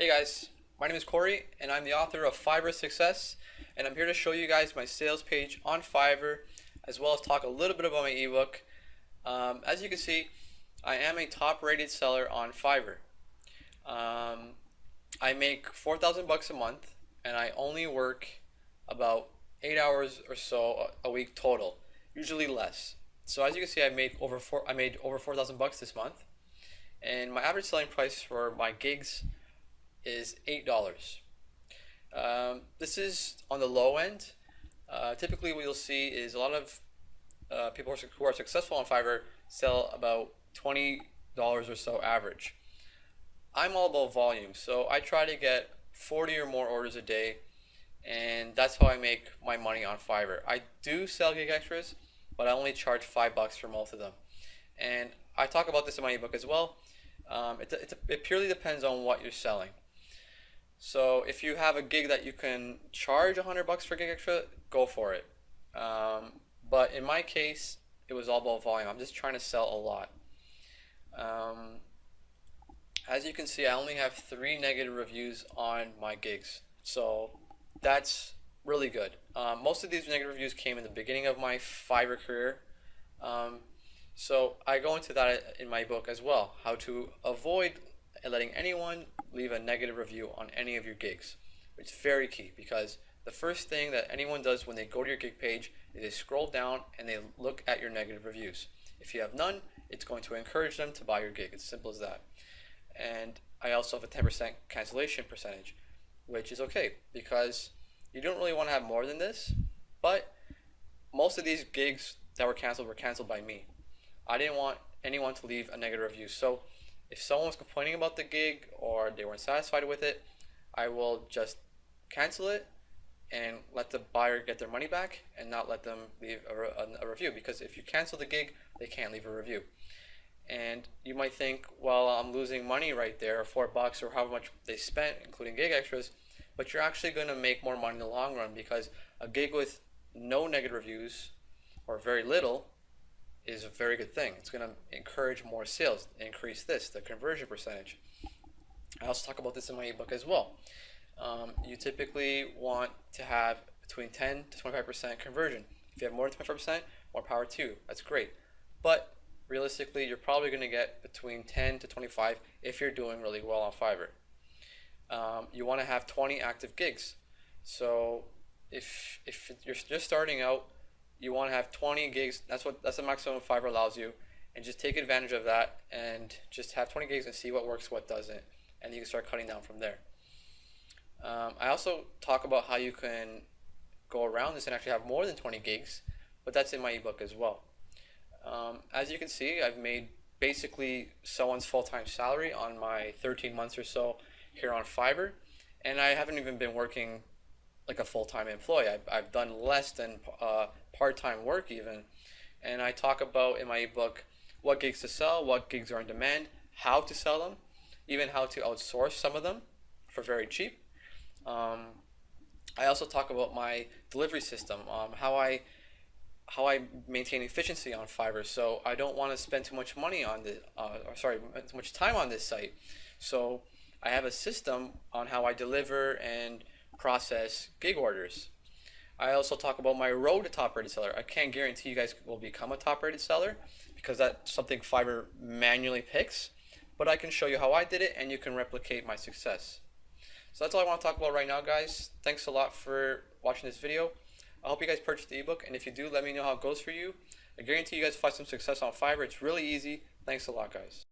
Hey guys, my name is Corey and I'm the author of Fiverr Success, and I'm here to show you guys my sales page on Fiverr as well as talk a little bit about my ebook. As you can see, I am a top rated seller on Fiverr. I make 4,000 bucks a month and I only work about 8 hours or so a week total, usually less. So as you can see, I made over 4,000 bucks this month, and my average selling price for my gigs is $8. This is on the low end. Typically what you'll see is a lot of people who are successful on Fiverr sell about $20 or so average. I'm all about volume, so I try to get 40 or more orders a day, and that's how I make my money on Fiverr. I do sell gig extras, but I only charge $5 for most of them, and I talk about this in my ebook as well. It purely depends on what you're selling. So if you have a gig that you can charge $100 for gig extra, go for it. But in my case, it was all about volume. I'm just trying to sell a lot. As you can see, I only have 3 negative reviews on my gigs, so that's really good. Most of these negative reviews came in the beginning of my Fiverr career. So I go into that in my book as well, how to avoid letting anyone leave a negative review on any of your gigs. It's very key, because the first thing that anyone does when they go to your gig page is they scroll down and they look at your negative reviews. If you have none, it's going to encourage them to buy your gig. It's simple as that. And I also have a 10% cancellation percentage, which is okay because you don't really want to have more than this, but most of these gigs that were canceled by me. I didn't want anyone to leave a negative review. So if someone was complaining about the gig or they weren't satisfied with it, I will just cancel it and let the buyer get their money back and not let them leave a review, because if you cancel the gig, they can't leave a review. And you might think, well, I'm losing money right there, $4 or how much they spent, including gig extras, but you're actually going to make more money in the long run, because a gig with no negative reviews or very little is a very good thing. It's going to encourage more sales, increase the conversion percentage. I also talk about this in my ebook as well. You typically want to have between 10 to 25% conversion. If you have more than 25%, more power to you. That's great. But realistically, you're probably going to get between 10 to 25 if you're doing really well on Fiverr. You want to have 20 active gigs. So if you're just starting out, you want to have 20 gigs. That's the maximum Fiverr allows you, and just take advantage of that and just have 20 gigs and see what works, what doesn't, and you can start cutting down from there. I also talk about how you can go around this and actually have more than 20 gigs, but that's in my ebook as well. As you can see, I've made basically someone's full-time salary on my 13 months or so here on Fiverr, and I haven't even been working like a full-time employee. I've done less than part-time work even, and I talk about in my ebook what gigs to sell, what gigs are in demand, how to sell them, even how to outsource some of them for very cheap. I also talk about my delivery system, how I maintain efficiency on Fiverr, so I don't want to spend too much money on too much time on this site. So I have a system on how I deliver and process gig orders. I also talk about my road to top rated seller. I can't guarantee you guys will become a top rated seller, because that's something Fiverr manually picks, but I can show you how I did it and you can replicate my success. So that's all I want to talk about right now, guys. Thanks a lot for watching this video. I hope you guys purchase the ebook, and if you do, let me know how it goes for you. I guarantee you guys find some success on Fiverr. It's really easy. Thanks a lot, guys.